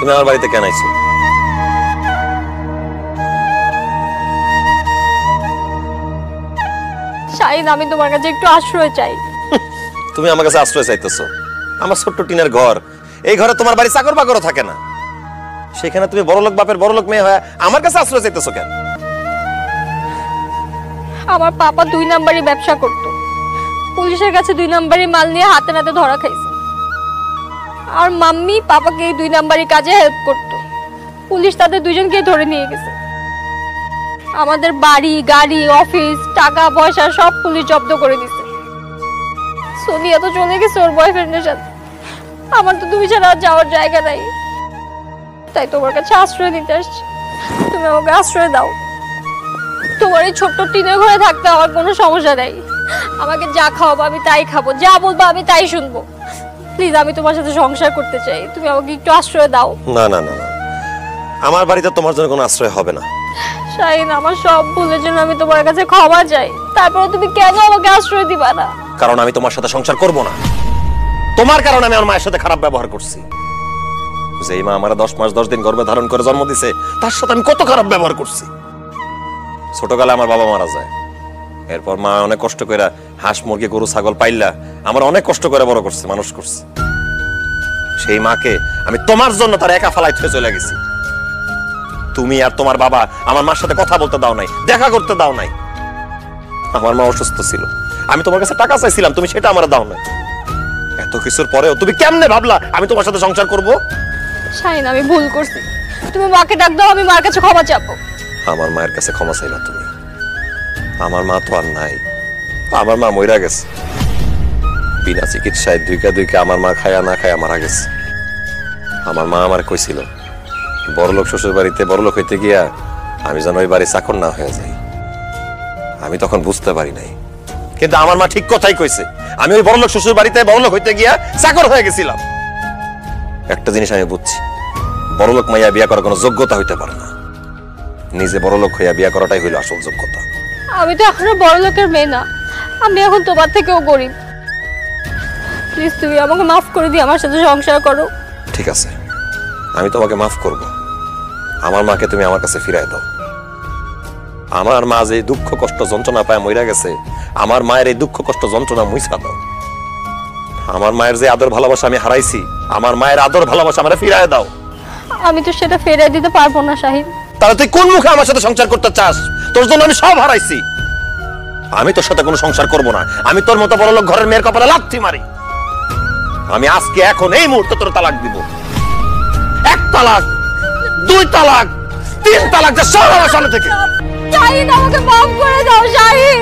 তুমি আমার বাড়িতে কেন আইছো? শাহিন, আমি তোমার কাছে একটু আশ্রয় চাই। তুমি আমার কাছে আশ্রয় চাইতেছো? আমার ছোট্ট টিনের ঘর, এই ঘরে তোমার বাড়ি চাকর বাকরও থাকে না, সেখানে তুমি বড়লোক বাপের বড়লোক মেয়ে হয়ে আমার কাছে আশ্রয় চাইতেছো কেন? আমার পাপা 2 নাম্বারই ব্যবসা করতো, পুলিশের কাছে 2 নাম্বারই মাল নিয়ে হাতে নাতে ধরা খাইছে। আর মাম্মি পাপাকে এই 2 নাম্বারই কাজে হেল্প করতো, পুলিশ তাদের দুজনকে ধরে নিয়ে গেছে। আমাদের বাড়ি গাড়ি অফিস টাকা পয়সা সব পুলিশ জব্দ করে দিছে। সোনিয়া তো চলে গেছে ওর বয়ফ্রেন্ডের সাথে, আমার তো তুমি ছাড়া যাওয়ার জায়গা নাই, তাই তোমার কাছে আশ্রয় নিতে আসছি। তুমি আমাকে আশ্রয় দাও। তোমার এই ছোট্ট টিনের ঘরে থাকতে আমার কোনো সমস্যা নেই, আমাকে যা খাওয়াবো আমি তাই খাবো, যা বলবো আমি তাই শুনবো। প্লিজ, আমি তোমার সাথে সংসার করতে চাই, তুমি আমাকে একটু আশ্রয় দাও। না না না, আমার বাড়িতে তোমার জন্য কোনো আশ্রয় হবে না। শাহিন, আমার সব ভুলের জন্য আমি তোমার কাছে ক্ষমা চাই, তারপরে তুমি কেন আমাকে আশ্রয় দিবা না? কারণ আমি তোমার সাথে সংসার করব না। তোমার কারণে আমি আমার মায়ের সাথে খারাপ ব্যবহার করছি। যেই মা আমার 10 মাস 10 দিন গর্ভে ধারণ করে জন্ম দিছে, তার সাথে আমি কত খারাপ ব্যবহার করছি। ছোটকালে আমার বাবা মারা যায়, এরপর মা অনেক কষ্ট করে হাঁস মুরগি গরু ছাগল পাইলা আমার অনেক কষ্ট করে বড় করছে, মানুষ করছে। সেই মাকে আমি তোমার জন্য তার একা ফালাই থেকে চলে গেছি। তুমি আর তোমার বাবা আমার মার সাথে কথা বলতে দাও নাই, দেখা করতে দাও নাই। আমার মা অসুস্থ ছিল, আমি তোমার কাছে টাকা চাইছিলাম, তুমি সেটা আমার দাও না। এত কিছুর পরেও তুমি কেমনে ভাবলা আমি তোমার সাথে সংসার করব? শাহিন, আমি ভুল করছি, তুমি মাকে ডাক দাও, আমি মার কাছে ক্ষমা চাইবো। আমার মায়ের কাছে ক্ষমা চাইবা তুমি? আমার মা তো আর নাই, আমার মা মইরা গেছে বিনা চিকিৎসায়। দুইকা আমার মা খায়া না খায়া মারা গেছে। আমার মা আমার কইছিল বড়লোক শ্বশুর বাড়িতে বড়লোক হইতে গিয়া আমি যেন ওই বাড়ি চাকর না হয়ে যাই। আমি তখন বুঝতে পারি নাই, কিন্তু আমার মা ঠিক কথাই কইছে, আমি ওই বড়লোক শ্বশুর বাড়িতে বড়লোক হইতে গিয়া চাকর হয়ে গেছিলাম। একটা জিনিস আমি বুঝছি, বড়লোক মাইয়া বিয়া করার কোনো যোগ্যতা হইতে পারে না, নিজে বড়লোক হইয়া বিয়া করাটাই হইল আসল যোগ্যতা। আমি তো এখনো বড় লোকের মেয়ে না, আমি এখন তোমার থেকেও গরিব। প্লিজ, তুমি আমাকে মাফ করে দিয়ে আমার সাথে সংসার করো। ঠিক আছে, আমি তোমাকে মাফ করব। আমার মাকে তুমি আমার কাছে ফিরাই দাও। আমার মা যে দুঃখ কষ্ট যন্ত্রণা পায় মইরা গেছে, আমার মায়ের এই দুঃখ কষ্ট যন্ত্রণা মুইছা দাও। আমার মায়ের যে আদর ভালোবাসা আমি হারাইছি, আমার মায়ের আদর ভালোবাসা আমারে ফিরাই দাও। আমি তো সেটা ফেরাই দিতে পারবো না শাহিন। তাহলে তুই কোন মুখে আমার সাথে সংসার করতে চাস? তোর জন্য আমি সব হারাইছি, আমি তোর সাথে কোনো সংসার করব না। আমি তোর মতো বড়লোক ঘরের মেয়ের কপালে লাথি মারি। আমি আজকে এখন এই মুহূর্তে তোর তালাক দিব। 1 তালাক, 2 তালাক, 3 তালাক, যা সব আমার সামনে থেকে। শাহিন, আমাকে মাফ করে দাও শাহিন।